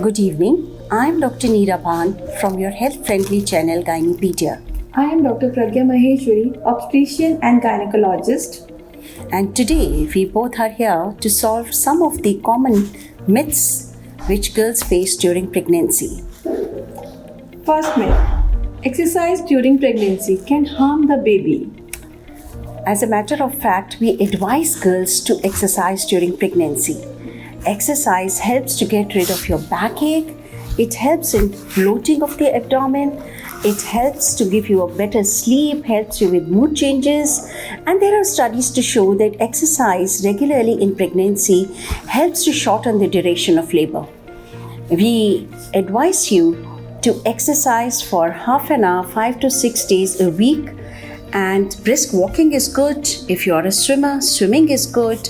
Good evening. I'm Dr. Neera Bhan from your health-friendly channel Gynepedia. I am Dr. Pragya Maheshwari, obstetrician and gynecologist. And today we both are here to solve some of the common myths which girls face during pregnancy. First myth: exercise during pregnancy can harm the baby. As a matter of fact, we advise girls to exercise during pregnancy. Exercise helps to get rid of your backache, it helps in bloating of the abdomen, it helps to give you a better sleep, helps you with mood changes, and there are studies to show that exercise regularly in pregnancy helps to shorten the duration of labor. We advise you to exercise for half an hour, 5 to 6 days a week, and brisk walking is good. If you are a swimmer, swimming is good.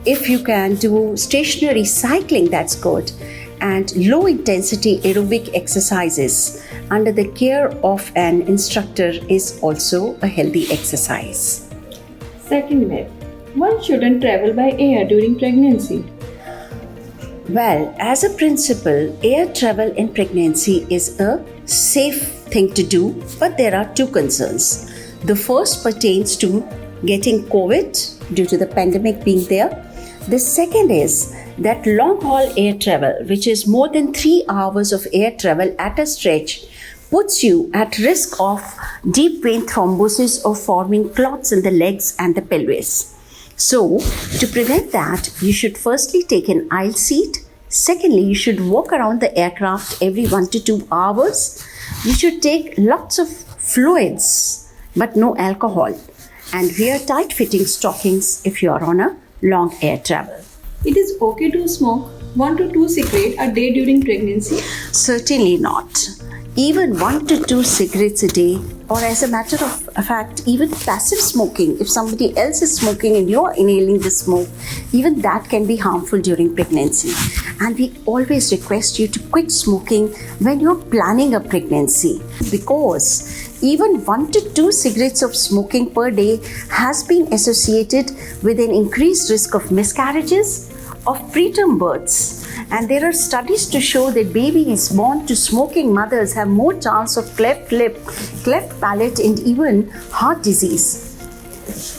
If you can do stationary cycling, that's good. And low intensity aerobic exercises under the care of an instructor is also a healthy exercise. Second myth: one shouldn't travel by air during pregnancy. Well, as a principle, air travel in pregnancy is a safe thing to do, but there are two concerns. The first pertains to getting COVID due to the pandemic being there. The second is that long haul air travel, which is more than 3 hours of air travel at a stretch, puts you at risk of deep vein thrombosis or forming clots in the legs and the pelvis. So, to prevent that, you should firstly take an aisle seat. Secondly, you should walk around the aircraft every 1 to 2 hours. You should take lots of fluids, but no alcohol. And wear tight-fitting stockings if you are on a long air travel. It is okay to smoke 1 to 2 cigarettes a day during pregnancy. Certainly not. Even 1 to 2 cigarettes a day, or as a matter of fact, even passive smoking, if somebody else is smoking and you're inhaling the smoke, even that can be harmful during pregnancy. And we always request you to quit smoking when you're planning a pregnancy, because even 1 to 2 cigarettes of smoking per day has been associated with an increased risk of miscarriages, of preterm births. And there are studies to show that babies born to smoking mothers have more chance of cleft lip, cleft palate, and even heart disease.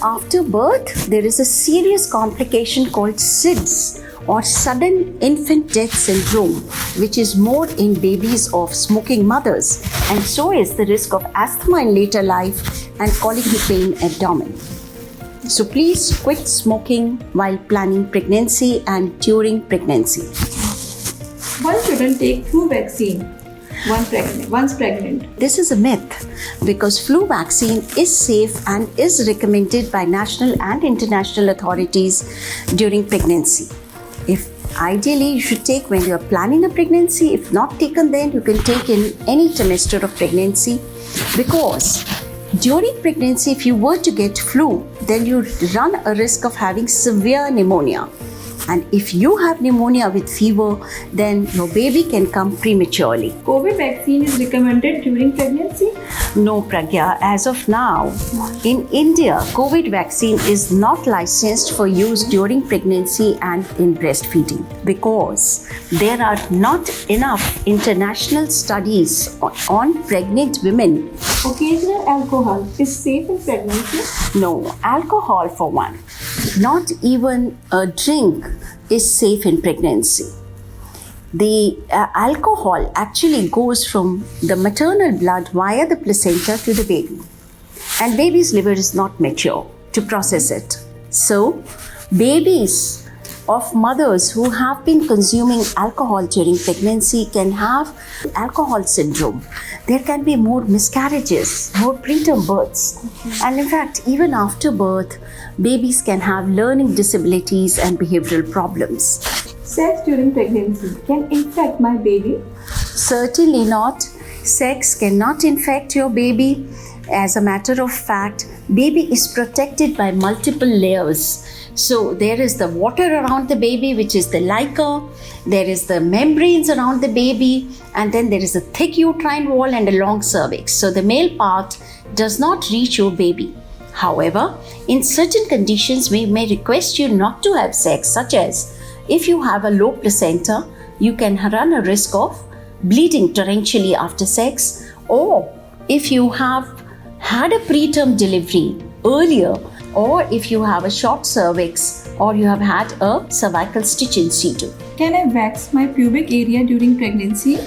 After birth, there is a serious complication called SIDS, or sudden infant death syndrome, which is more in babies of smoking mothers, and so is the risk of asthma in later life and colicky pain abdomen. So please quit smoking while planning pregnancy and during pregnancy. One shouldn't take flu vaccine once pregnant. This is a myth, because flu vaccine is safe and is recommended by national and international authorities during pregnancy. Ideally, you should take when you are planning a pregnancy. If not taken, then you can take in any trimester of pregnancy, because during pregnancy, if you were to get flu, then you run a risk of having severe pneumonia. And if you have pneumonia with fever, then your baby can come prematurely. COVID vaccine is recommended during pregnancy? No, Pragya. As of now, in India, COVID vaccine is not licensed for use during pregnancy and in breastfeeding, because there are not enough international studies on pregnant women. Occasional alcohol is safe in pregnancy? No, alcohol for one. Not even a drink is safe in pregnancy. The alcohol actually goes from the maternal blood via the placenta to the baby, and baby's liver is not mature to process it. So, babies of mothers who have been consuming alcohol during pregnancy can have alcohol syndrome. There can be more miscarriages, more preterm births. And in fact, even after birth, babies can have learning disabilities and behavioral problems. Sex during pregnancy can infect my baby? Certainly not. Sex cannot infect your baby. As a matter of fact, baby is protected by multiple layers. So there is the water around the baby, which is the liquor. There is the membranes around the baby, and then there is a thick uterine wall and a long cervix. So the male part does not reach your baby. However, in certain conditions, we may request you not to have sex, such as if you have a low placenta, you can run a risk of bleeding torrentially after sex, or if you have had a preterm delivery earlier, or if you have a short cervix, or you have had a cervical stitch in situ. Can I wax my pubic area during pregnancy?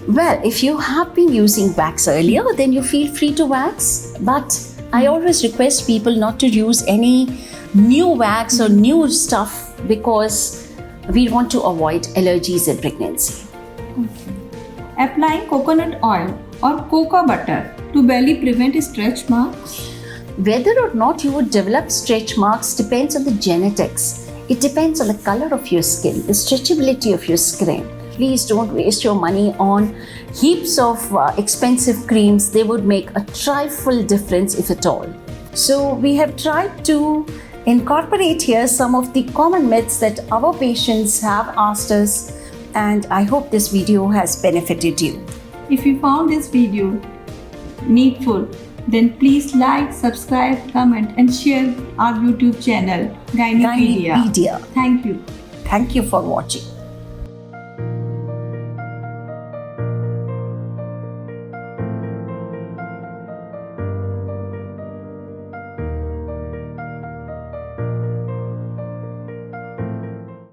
Well, if you have been using wax earlier, then you feel free to wax. But I always request people not to use any new wax or new stuff, because we want to avoid allergies in pregnancy. Applying coconut oil or cocoa butter to belly prevent stretch marks? Whether or not you would develop stretch marks depends on the genetics. It depends on the color of your skin, the stretchability of your skin. Please don't waste your money on heaps of expensive creams. They would make a trifle difference, if at all. So we have tried to incorporate here some of the common myths that our patients have asked us, and I hope this video has benefited you. If you found this video needful, then please like, subscribe, comment and share our YouTube channel, Gynepedia. Gynepedia. Thank you. Thank you for watching.